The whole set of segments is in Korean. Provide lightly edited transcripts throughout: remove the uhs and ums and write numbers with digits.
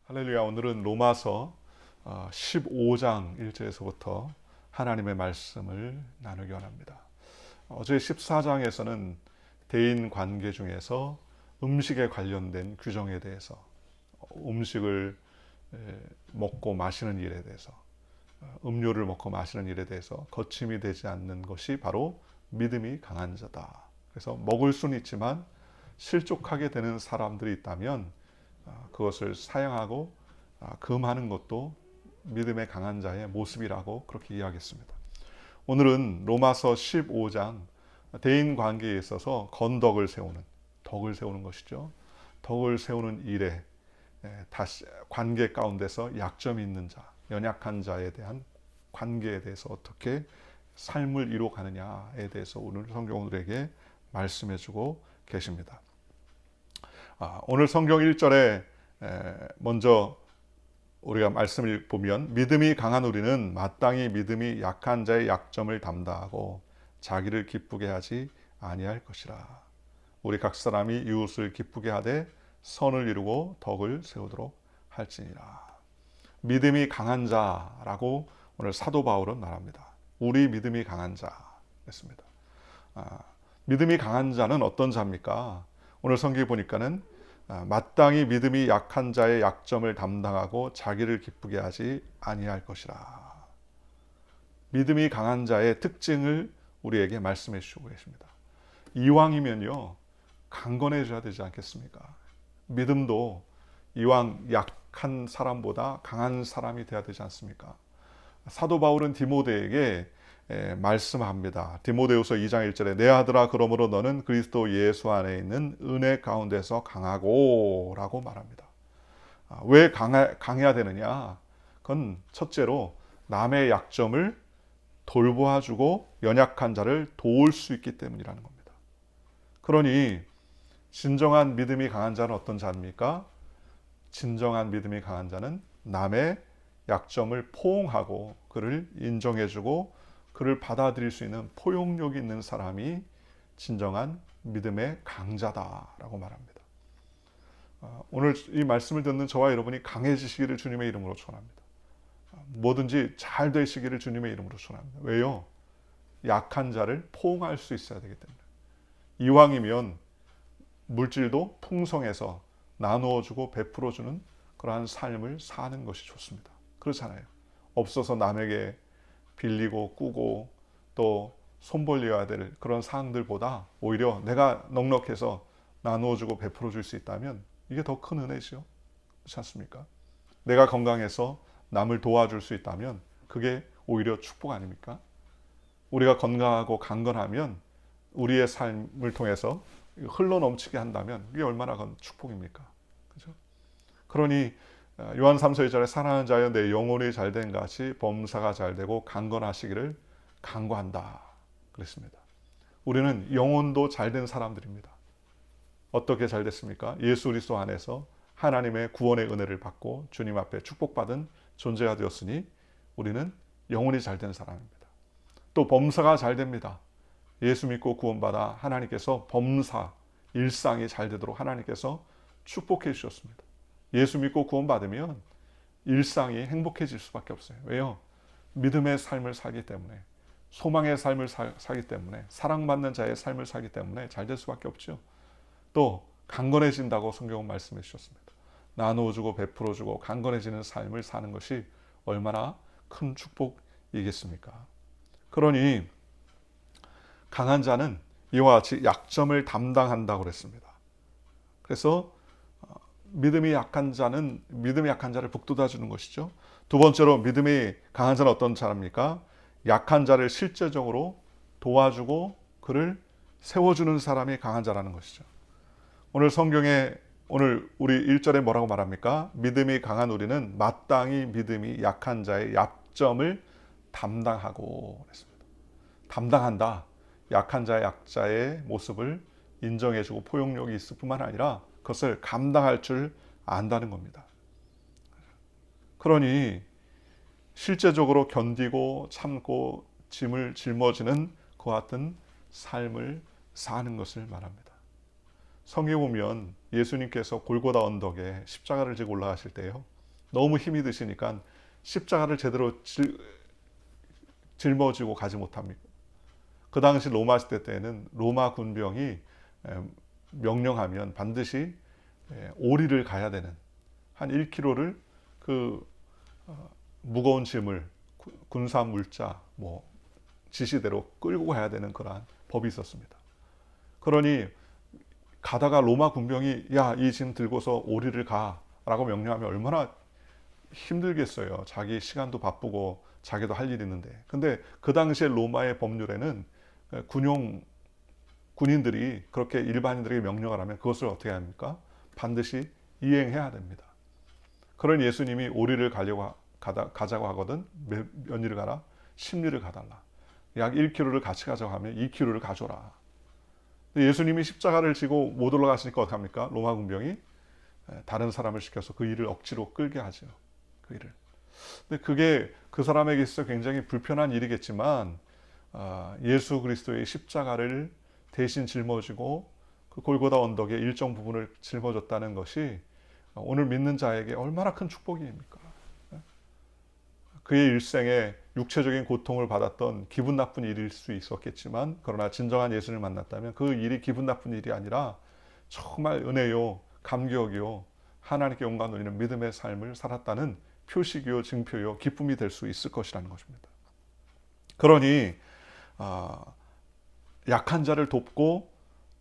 할렐루야. 오늘은 로마서 15장 1절에서부터 하나님의 말씀을 나누기 원합니다. 어제 14장에서는 대인 관계 중에서 음식에 관련된 규정에 대해서, 음식을 먹고 마시는 일에 대해서, 음료를 먹고 마시는 일에 대해서 거침이 되지 않는 것이 바로 믿음이 강한 자다. 그래서 먹을 수는 있지만 실족하게 되는 사람들이 있다면 그것을 사양하고 금하는 것도 믿음의 강한 자의 모습이라고 그렇게 이야기했습니다. 오늘은 로마서 15장 대인 관계에 있어서 건덕을 세우는, 덕을 세우는 것이죠. 덕을 세우는 일에 다시 관계 가운데서 약점이 있는 자, 연약한 자에 대한 관계에 대해서 어떻게 삶을 이루어가느냐에 대해서 오늘 성경들에게 말씀해주고 계십니다. 오늘 성경 1절에 먼저 우리가 말씀을 보면 믿음이 강한 우리는 마땅히 믿음이 약한 자의 약점을 담당하고 자기를 기쁘게 하지 아니할 것이라. 우리 각 사람이 이웃을 기쁘게 하되 선을 이루고 덕을 세우도록 할지니라. 믿음이 강한 자라고 오늘 사도 바울은 말합니다. 우리 믿음이 강한 자 했습니다. 믿음이 강한 자는 어떤 자입니까? 오늘 성경에 보니까는 마땅히 믿음이 약한 자의 약점을 담당하고 자기를 기쁘게 하지 아니할 것이라. 믿음이 강한 자의 특징을 우리에게 말씀해 주시고 계십니다. 이왕이면요, 강건해져야 되지 않겠습니까? 믿음도 이왕 약한 사람보다 강한 사람이 돼야 되지 않습니까? 사도 바울은 디모데에게 말씀합니다. 디모데후서 2장 1절에 내 아들아 그러므로 너는 그리스도 예수 안에 있는 은혜 가운데서 강하고 라고 말합니다. 왜 강해야 되느냐? 그건 첫째로 남의 약점을 돌보아주고 연약한 자를 도울 수 있기 때문이라는 겁니다. 그러니 진정한 믿음이 강한 자는 어떤 자입니까? 진정한 믿음이 강한 자는 남의 약점을 포옹하고 그를 인정해주고 그를 받아들일 수 있는 포용력이 있는 사람이 진정한 믿음의 강자다라고 말합니다. 오늘 이 말씀을 듣는 저와 여러분이 강해지시기를 주님의 이름으로 축원합니다. 뭐든지 잘 되시기를 주님의 이름으로 축원합니다. 왜요? 약한 자를 포옹할 수 있어야 되기 때문에. 이왕이면 물질도 풍성해서 나누어주고 베풀어주는 그러한 삶을 사는 것이 좋습니다. 그렇잖아요. 없어서 남에게 빌리고 꾸고 또 손벌려야 될 그런 상황들보다 오히려 내가 넉넉해서 나누어주고 베풀어줄 수 있다면 이게 더 큰 은혜죠. 그렇지 않습니까? 내가 건강해서 남을 도와줄 수 있다면 그게 오히려 축복 아닙니까? 우리가 건강하고 강건하면 우리의 삶을 통해서 흘러넘치게 한다면 이게 얼마나 큰 축복입니까? 그렇죠? 그러니 요한 3서 2절에 사랑하는 자여 내 영혼이 잘된 같이 범사가 잘되고 강건하시기를 간구한다 그랬습니다. 우리는 영혼도 잘된 사람들입니다. 어떻게 잘됐습니까? 예수 그리스도 안에서 하나님의 구원의 은혜를 받고 주님 앞에 축복받은 존재가 되었으니 우리는 영혼이 잘된 사람입니다. 또 범사가 잘됩니다. 예수 믿고 구원받아 하나님께서 범사, 일상이 잘되도록 하나님께서 축복해 주셨습니다. 예수 믿고 구원받으면 일상이 행복해질 수밖에 없어요. 왜요? 믿음의 삶을 살기 때문에, 소망의 삶을 살기 때문에, 사랑받는 자의 삶을 살기 때문에 잘 될 수밖에 없죠. 또 강건해진다고 성경은 말씀해 주셨습니다. 나누어주고 베풀어주고 강건해지는 삶을 사는 것이 얼마나 큰 축복이겠습니까? 그러니 강한 자는 이와 같이 약점을 담당한다고 그랬습니다. 그래서 믿음이 약한 자를 북돋아 주는 것이죠. 두 번째로 믿음이 강한 자는 어떤 사람입니까? 약한 자를 실제적으로 도와주고 그를 세워주는 사람이 강한 자라는 것이죠. 오늘 성경에 오늘 우리 1절에 뭐라고 말합니까? 믿음이 강한 우리는 마땅히 믿음이 약한 자의 약점을 담당하고 그랬습니다. 담당한다. 약한 자의 약자의 모습을 인정해주고 포용력이 있을 뿐만 아니라 그것을 감당할 줄 안다는 겁니다. 그러니 실제적으로 견디고 참고 짐을 짊어지는 그와 같은 삶을 사는 것을 말합니다. 성경에 보면 예수님께서 골고다 언덕에 십자가를 지고 올라가실 때요, 너무 힘이 드시니까 십자가를 제대로 짊어지고 가지 못합니다. 그 당시 로마 시대 때에는 로마 군병이 명령하면 반드시 오리를 가야 되는, 한 1km를 그 무거운 짐을 군사 물자 뭐 지시대로 끌고 가야 되는 그러한 법이 있었습니다. 그러니 가다가 로마 군병이 야, 이 짐 들고서 오리를 가라고 명령하면 얼마나 힘들겠어요. 자기 시간도 바쁘고 자기도 할 일이 있는데. 근데 그 당시에 로마의 법률에는 군인들이 그렇게 일반인들에게 명령을 하면 그것을 어떻게 합니까? 반드시 이행해야 됩니다. 그런 예수님이 오리를 가자고 하거든. 몇 리를 가라? 10리를 가달라. 약 1km를 같이 가자고 하면 2km를 가져라. 예수님이 십자가를 지고 못 올라가시니까 어떡합니까? 로마 군병이 다른 사람을 시켜서 그 일을 억지로 끌게 하죠. 그 일을. 근데 그게 그 사람에게 있어 굉장히 불편한 일이겠지만 예수 그리스도의 십자가를 대신 짊어지고 그 골고다 언덕의 일정 부분을 짊어졌다는 것이 오늘 믿는 자에게 얼마나 큰 축복입니까? 그의 일생에 육체적인 고통을 받았던 기분 나쁜 일일 수 있었겠지만, 그러나 진정한 예수를 만났다면 그 일이 기분 나쁜 일이 아니라 정말 은혜요, 감격이요, 하나님께 영광 돌리는 믿음의 삶을 살았다는 표식이요, 증표요, 기쁨이 될 수 있을 것이라는 것입니다. 그러니 약한 자를 돕고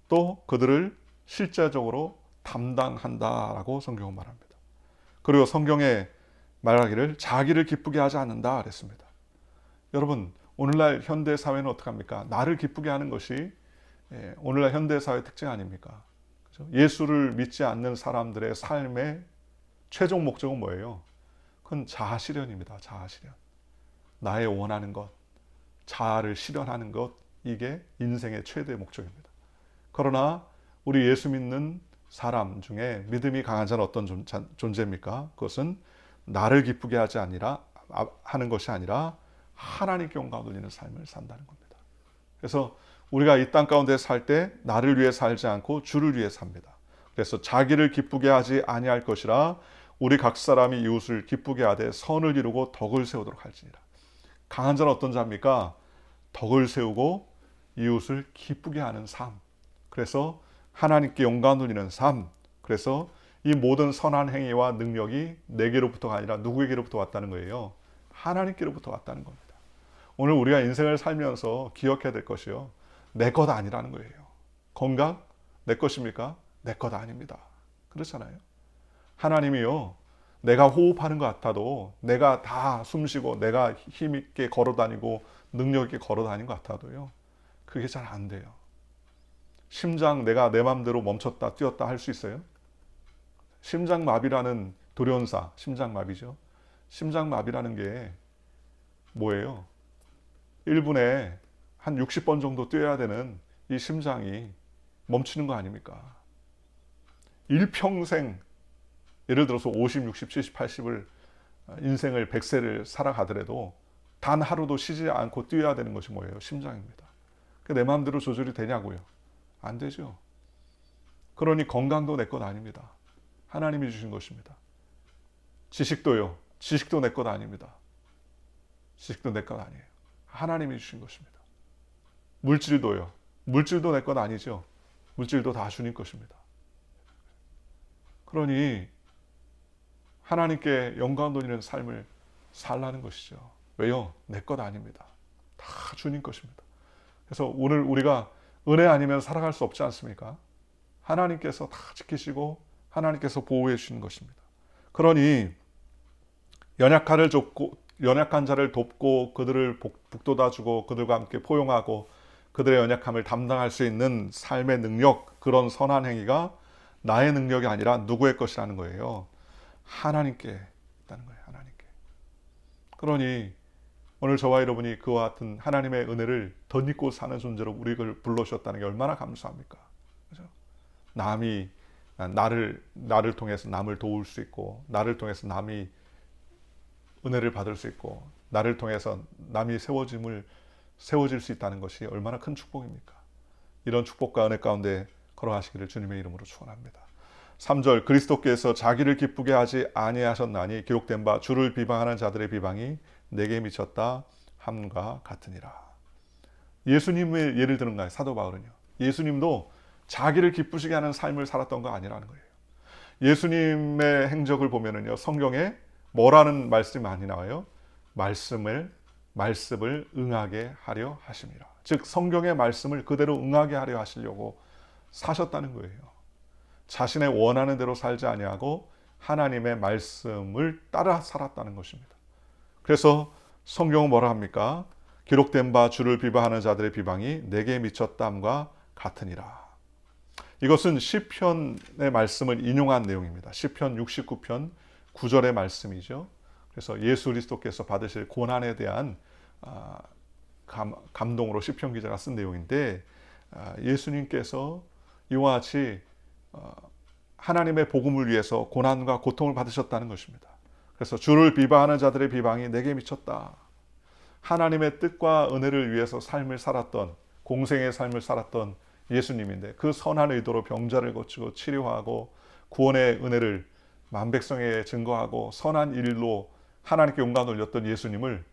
또 그들을 실제적으로 담당한다라고 성경은 말합니다. 그리고 성경에 말하기를 자기를 기쁘게 하지 않는다 그랬습니다. 여러분, 오늘날 현대 사회는 어떡합니까? 나를 기쁘게 하는 것이 오늘날 현대 사회의 특징 아닙니까? 그렇죠? 예수를 믿지 않는 사람들의 삶의 최종 목적은 뭐예요? 그건 자아 실현입니다. 자아 실현. 나의 원하는 것, 자아를 실현하는 것, 이게 인생의 최대 목적입니다. 그러나 우리 예수 믿는 사람 중에 믿음이 강한 자는 어떤 존재입니까? 그것은 나를 기쁘게 하는 것이 아니라 하나님께 영광 돌리는 삶을 산다는 겁니다. 그래서 우리가 이 땅 가운데 살 때 나를 위해 살지 않고 주를 위해 삽니다. 그래서 자기를 기쁘게 하지 아니할 것이라 우리 각 사람이 이웃을 기쁘게 하되 선을 이루고 덕을 세우도록 할지니라. 강한 자는 어떤 자입니까? 덕을 세우고 이웃을 기쁘게 하는 삶. 그래서 하나님께 영광 돌리는 삶. 그래서 이 모든 선한 행위와 능력이 내게로부터가 아니라 누구에게로부터 왔다는 거예요? 하나님께로부터 왔다는 겁니다. 오늘 우리가 인생을 살면서 기억해야 될 것이요, 내 것 아니라는 거예요. 건강 내 것입니까? 내 것 아닙니다. 그렇잖아요. 하나님이요, 내가 호흡하는 것 같아도, 내가 다 숨쉬고 내가 힘있게 걸어다니고 능력 있게 걸어다니는 것 같아도요, 그게 잘 안 돼요. 심장 내가 내 맘대로 멈췄다 뛰었다 할 수 있어요? 심장마비라는 돌연사, 심장마비죠. 심장마비라는 게 뭐예요? 1분에 한 60번 정도 뛰어야 되는 이 심장이 멈추는 거 아닙니까? 일평생, 예를 들어서 50, 60, 70, 80을 인생을 100세를 살아가더라도 단 하루도 쉬지 않고 뛰어야 되는 것이 뭐예요? 심장입니다. 내 마음대로 조절이 되냐고요? 안 되죠. 그러니 건강도 내 것 아닙니다. 하나님이 주신 것입니다. 지식도요. 지식도 내 것 아닙니다. 지식도 내 것 아니에요. 하나님이 주신 것입니다. 물질도요. 물질도 내 것 아니죠. 물질도 다 주님 것입니다. 그러니 하나님께 영광 돌리는 삶을 살라는 것이죠. 왜요? 내 것 아닙니다. 다 주님 것입니다. 그래서 오늘 우리가 은혜 아니면 살아갈 수 없지 않습니까? 하나님께서 다 지키시고 하나님께서 보호해 주시는 것입니다. 그러니 연약한 자를 돕고 그들을 북돋아주고 그들과 함께 포용하고 그들의 연약함을 담당할 수 있는 삶의 능력, 그런 선한 행위가 나의 능력이 아니라 누구의 것이라는 거예요? 하나님께 있다는 거예요. 하나님께. 그러니 오늘 저와 여러분이 그와 같은 하나님의 은혜를 덧입고 사는 존재로 우리를 불러주셨다는 게 얼마나 감사합니까? 그죠? 남이 나를 통해서 남을 도울 수 있고, 나를 통해서 남이 은혜를 받을 수 있고, 나를 통해서 남이 세워질 수 있다는 것이 얼마나 큰 축복입니까? 이런 축복과 은혜 가운데 걸어가시기를 주님의 이름으로 축원합니다. 3절 그리스도께서 자기를 기쁘게 하지 아니하셨나니 기록된 바 주를 비방하는 자들의 비방이 내게 미쳤다 함과 같으니라. 예수님의 예를 드는 거예요. 사도 바울은요. 예수님도 자기를 기쁘시게 하는 삶을 살았던 거 아니라는 거예요. 예수님의 행적을 보면은요. 성경에 뭐라는 말씀이 많이 나와요? 말씀을 응하게 하려 하심이라. 즉 성경의 말씀을 그대로 응하게 하려 하시려고 사셨다는 거예요. 자신의 원하는 대로 살지 아니하고 하나님의 말씀을 따라 살았다는 것입니다. 그래서 성경은 뭐라 합니까? 기록된 바 주를 비방하는 자들의 비방이 내게 미쳤담과 같으니라. 이것은 시편의 말씀을 인용한 내용입니다. 시편 69편 9절의 말씀이죠. 그래서 예수 그리스도께서 받으실 고난에 대한 감동으로 시편 기자가 쓴 내용인데, 예수님께서 이와 같이 하나님의 복음을 위해서 고난과 고통을 받으셨다는 것입니다. 그래서 주를 비방하는 자들의 비방이 내게 미쳤다. 하나님의 뜻과 은혜를 위해서 삶을 살았던, 공생의 삶을 살았던 예수님인데, 그 선한 의도로 병자를 고치고 치료하고 구원의 은혜를 만백성에 증거하고 선한 일로 하나님께 영광을 돌렸던 예수님을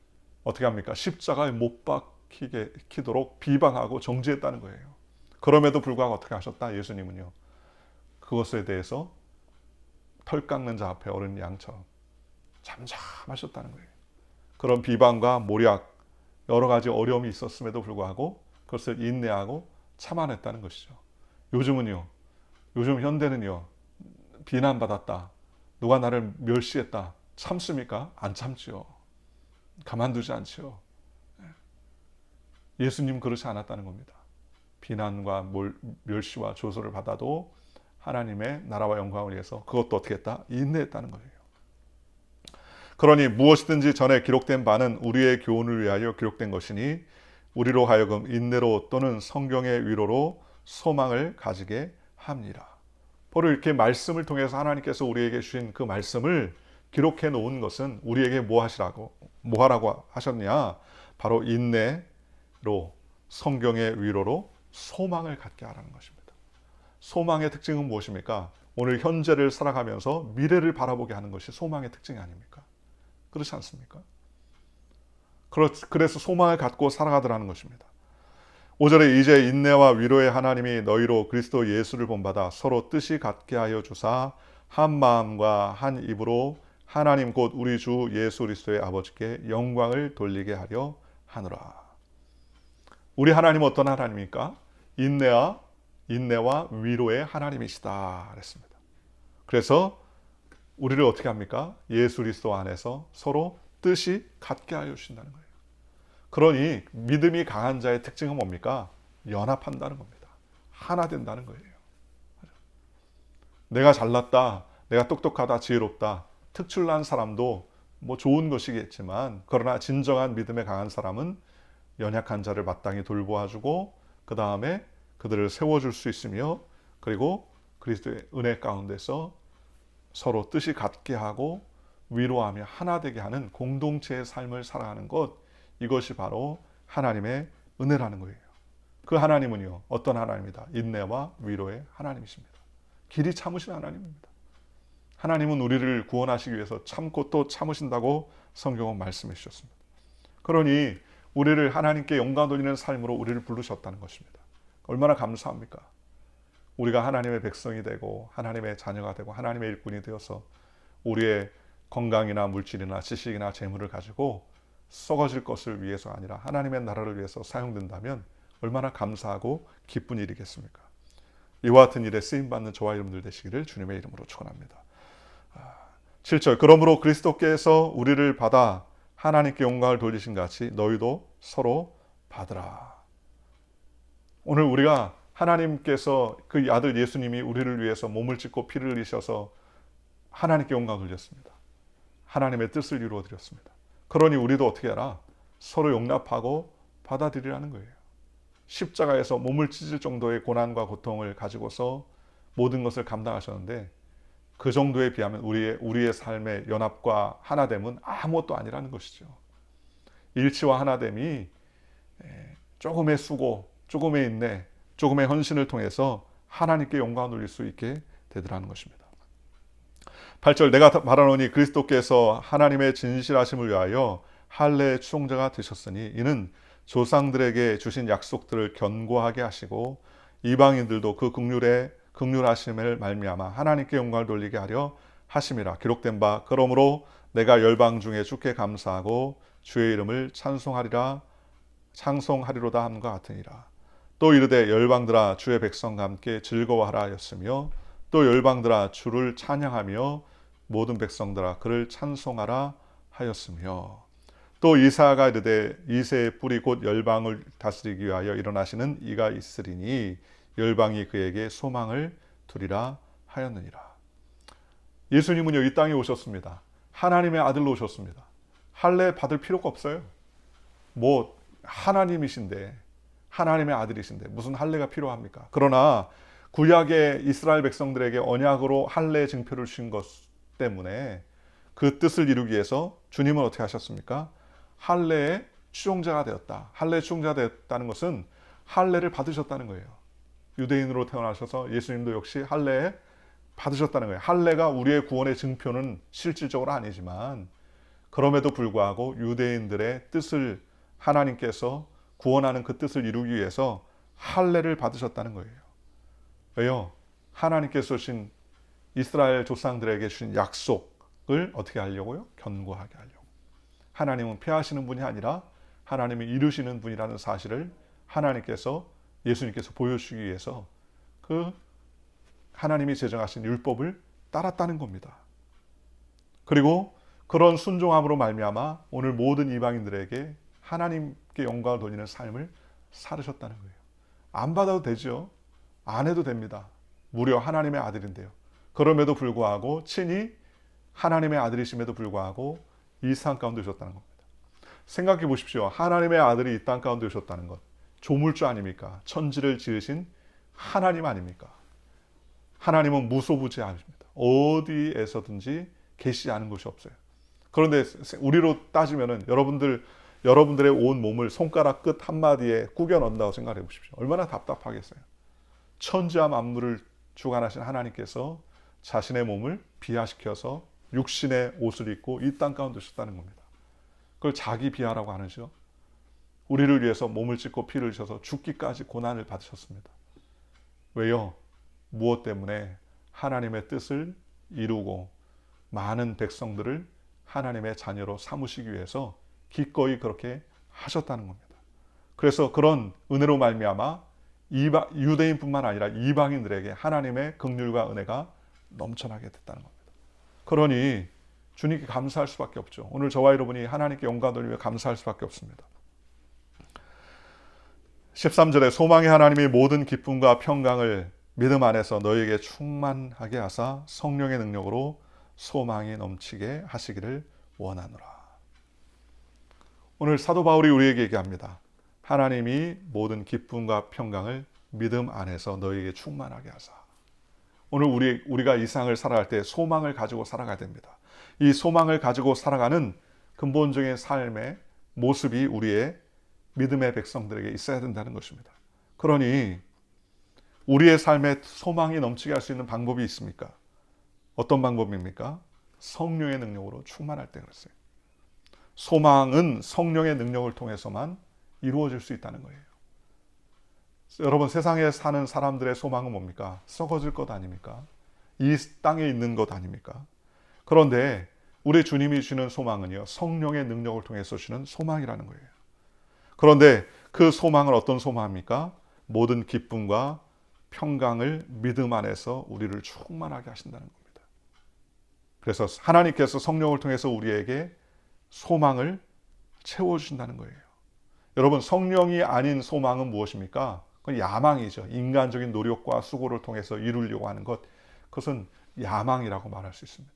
어떻게 합니까? 십자가에 못 박히도록 비방하고 정죄했다는 거예요. 그럼에도 불구하고 어떻게 하셨다? 예수님은요, 그것에 대해서 털 깎는 자 앞에 어린 양처럼 잠잠하셨다는 거예요. 그런 비방과 모략, 여러 가지 어려움이 있었음에도 불구하고 그것을 인내하고 참아냈다는 것이죠. 요즘 현대는요, 비난받았다, 누가 나를 멸시했다, 참습니까? 안 참지요. 가만두지 않지요. 예수님 그렇지 않았다는 겁니다. 비난과 멸시와 조소를 받아도 하나님의 나라와 영광을 위해서 그것도 어떻게 했다? 인내했다는 거예요. 그러니 무엇이든지 전에 기록된 바는 우리의 교훈을 위하여 기록된 것이니 우리로 하여금 인내로 또는 성경의 위로로 소망을 가지게 합니다. 바로 이렇게 말씀을 통해서 하나님께서 우리에게 주신 그 말씀을 기록해 놓은 것은 우리에게 뭐 하라고 하셨냐? 바로 인내로 성경의 위로로 소망을 갖게 하라는 것입니다. 소망의 특징은 무엇입니까? 오늘 현재를 살아가면서 미래를 바라보게 하는 것이 소망의 특징이 아닙니까? 그렇지 않습니까? 그래서 소망을 갖고 살아가더라는 것입니다. 5절에 이제 인내와 위로의 하나님이 너희로 그리스도 예수를 본받아 서로 뜻이 같게 하여 주사 한 마음과 한 입으로 하나님 곧 우리 주 예수 그리스도의 아버지께 영광을 돌리게 하려 하노라. 우리 하나님은 어떤 하나님입니까? 인내와 위로의 하나님이시다 그랬습니다. 그래서 우리를 어떻게 합니까? 예수 그리스도 안에서 서로 뜻이 같게 하여 주신다는 거예요. 그러니 믿음이 강한 자의 특징은 뭡니까? 연합한다는 겁니다. 하나 된다는 거예요. 내가 잘났다, 내가 똑똑하다, 지혜롭다, 특출난 사람도 뭐 좋은 것이겠지만, 그러나 진정한 믿음에 강한 사람은 연약한 자를 마땅히 돌보아주고 그 다음에 그들을 세워줄 수 있으며, 그리고 그리스도의 은혜 가운데서 서로 뜻이 같게 하고 위로하며 하나 되게 하는 공동체의 삶을 살아가는 것, 이것이 바로 하나님의 은혜라는 거예요. 그 하나님은요, 어떤 하나님이다? 인내와 위로의 하나님이십니다. 길이 참으신 하나님입니다. 하나님은 우리를 구원하시기 위해서 참고 또 참으신다고 성경은 말씀해 주셨습니다. 그러니 우리를 하나님께 영광 돌리는 삶으로 우리를 부르셨다는 것입니다. 얼마나 감사합니까? 우리가 하나님의 백성이 되고 하나님의 자녀가 되고 하나님의 일꾼이 되어서 우리의 건강이나 물질이나 지식이나 재물을 가지고 썩어질 것을 위해서가 아니라 하나님의 나라를 위해서 사용된다면 얼마나 감사하고 기쁜 일이겠습니까? 이와 같은 일에 쓰임받는 저와 여러분들 되시기를 주님의 이름으로 축원합니다. 7절 그러므로 그리스도께서 우리를 받아 하나님께 영광을 돌리신 같이 너희도 서로 받으라. 오늘 우리가 하나님께서 그 아들 예수님이 우리를 위해서 몸을 찢고 피를 흘리셔서 하나님께 영광을 돌렸습니다. 하나님의 뜻을 이루어드렸습니다. 그러니 우리도 어떻게 하라? 서로 용납하고 받아들이라는 거예요. 십자가에서 몸을 찢을 정도의 고난과 고통을 가지고서 모든 것을 감당하셨는데, 그 정도에 비하면 우리의 삶의 연합과 하나됨은 아무것도 아니라는 것이죠. 일치와 하나됨이 조금의 수고, 조금의 인내, 조금의 헌신을 통해서 하나님께 영광을 돌릴 수 있게 되더라는 것입니다. 8절 내가 말하노니 그리스도께서 하나님의 진실하심을 위하여 할례의 추종자가 되셨으니 이는 조상들에게 주신 약속들을 견고하게 하시고 이방인들도 그 긍휼하심을 말미암아 하나님께 영광을 돌리게 하려 하심이라. 기록된 바 그러므로 내가 열방 중에 주께 감사하고 주의 이름을 찬송하리로다 함과 같으니라. 또 이르되 열방들아 주의 백성과 함께 즐거워하라 하였으며 또 열방들아 주를 찬양하며 모든 백성들아 그를 찬송하라 하였으며 또 이사야가 이르되 이새의 뿌리 곧 열방을 다스리기 위하여 일어나시는 이가 있으리니 열방이 그에게 소망을 두리라 하였느니라. 예수님은요 이 땅에 오셨습니다. 하나님의 아들로 오셨습니다. 할례 받을 필요가 없어요. 뭐 하나님이신데 하나님의 아들이신데 무슨 할례가 필요합니까? 그러나 구약의 이스라엘 백성들에게 언약으로 할례 증표를 주신 것 때문에 그 뜻을 이루기 위해서 주님은 어떻게 하셨습니까? 할례의 추종자가 되었다. 할례의 추종자가 되었다는 것은 할례를 받으셨다는 거예요. 유대인으로 태어나셔서 예수님도 역시 할례 받으셨다는 거예요. 할례가 우리의 구원의 증표는 실질적으로 아니지만 그럼에도 불구하고 유대인들의 뜻을 하나님께서 구원하는 그 뜻을 이루기 위해서 할례를 받으셨다는 거예요. 왜요? 하나님께서 주신 이스라엘 조상들에게 주신 약속을 어떻게 하려고요? 견고하게 하려고. 하나님은 폐하시는 분이 아니라 하나님이 이루시는 분이라는 사실을 하나님께서 예수님께서 보여주기 위해서 그 하나님이 제정하신 율법을 따랐다는 겁니다. 그리고 그런 순종함으로 말미암아 오늘 모든 이방인들에게 하나님께 영광을 돌리는 삶을 살으셨다는 거예요. 안 받아도 되죠. 안 해도 됩니다. 무려 하나님의 아들인데요. 그럼에도 불구하고 친히 하나님의 아들이심에도 불구하고 이 땅 가운데 오셨다는 겁니다. 생각해 보십시오. 하나님의 아들이 이 땅 가운데 오셨다는 것. 조물주 아닙니까? 천지를 지으신 하나님 아닙니까? 하나님은 무소부지하십니다. 어디에서든지 계시지 않은 곳이 없어요. 그런데 우리로 따지면은 여러분들의 온 몸을 손가락 끝 한마디에 구겨 넣는다고 생각해 보십시오. 얼마나 답답하겠어요. 천지와 만물을 주관하신 하나님께서 자신의 몸을 비하시켜서 육신의 옷을 입고 이 땅 가운데 오셨다는 겁니다. 그걸 자기 비하라고 하는죠. 우리를 위해서 몸을 찢고 피를 흘리셔서 죽기까지 고난을 받으셨습니다. 왜요? 무엇 때문에? 하나님의 뜻을 이루고 많은 백성들을 하나님의 자녀로 삼으시기 위해서 기꺼이 그렇게 하셨다는 겁니다. 그래서 그런 은혜로 말미암아 유대인뿐만 아니라 이방인들에게 하나님의 긍휼과 은혜가 넘쳐나게 됐다는 겁니다. 그러니 주님께 감사할 수밖에 없죠. 오늘 저와 여러분이 하나님께 영광 돌리며 감사할 수밖에 없습니다. 13절에 소망의 하나님이 모든 기쁨과 평강을 믿음 안에서 너희에게 충만하게 하사 성령의 능력으로 소망이 넘치게 하시기를 원하노라. 오늘 사도 바울이 우리에게 얘기합니다. 하나님이 모든 기쁨과 평강을 믿음 안에서 너희에게 충만하게 하사. 오늘 우리가 이 세상을 살아갈 때 소망을 가지고 살아가야 됩니다. 이 소망을 가지고 살아가는 근본적인 삶의 모습이 우리의 믿음의 백성들에게 있어야 된다는 것입니다. 그러니 우리의 삶에 소망이 넘치게 할 수 있는 방법이 있습니까? 어떤 방법입니까? 성령의 능력으로 충만할 때 그랬어요. 소망은 성령의 능력을 통해서만 이루어질 수 있다는 거예요. 여러분, 세상에 사는 사람들의 소망은 뭡니까? 썩어질 것 아닙니까? 이 땅에 있는 것 아닙니까? 그런데 우리 주님이 주시는 소망은요, 성령의 능력을 통해서 주시는 소망이라는 거예요. 그런데 그 소망은 어떤 소망입니까? 모든 기쁨과 평강을 믿음 안에서 우리를 충만하게 하신다는 겁니다. 그래서 하나님께서 성령을 통해서 우리에게 소망을 채워주신다는 거예요. 여러분, 성령이 아닌 소망은 무엇입니까? 그건 야망이죠. 인간적인 노력과 수고를 통해서 이루려고 하는 것, 그것은 야망이라고 말할 수 있습니다.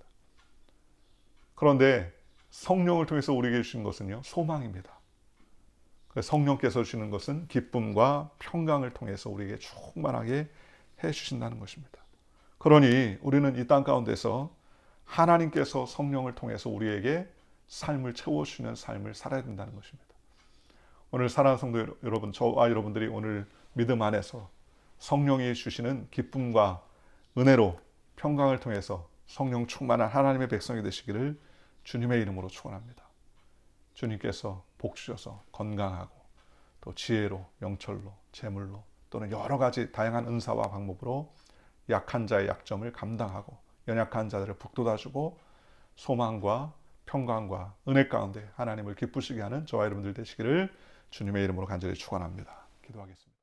그런데 성령을 통해서 우리에게 주신 것은요, 소망입니다. 성령께서 주시는 것은 기쁨과 평강을 통해서 우리에게 충만하게 해주신다는 것입니다. 그러니 우리는 이 땅 가운데서 하나님께서 성령을 통해서 우리에게 삶을 채워주시는 삶을 살아야 된다는 것입니다. 오늘 사랑하는 성도 여러분, 저와 여러분들이 오늘 믿음 안에서 성령이 주시는 기쁨과 은혜로 평강을 통해서 성령 충만한 하나님의 백성이 되시기를 주님의 이름으로 축원합니다. 주님께서 복 주셔서 건강하고 또 지혜로, 영철로, 재물로 또는 여러 가지 다양한 은사와 방법으로 약한 자의 약점을 감당하고 연약한 자들을 북돋아주고 소망과 평강과 은혜 가운데 하나님을 기쁘시게 하는 저와 여러분들 되시기를 주님의 이름으로 간절히 축원합니다. 기도하겠습니다.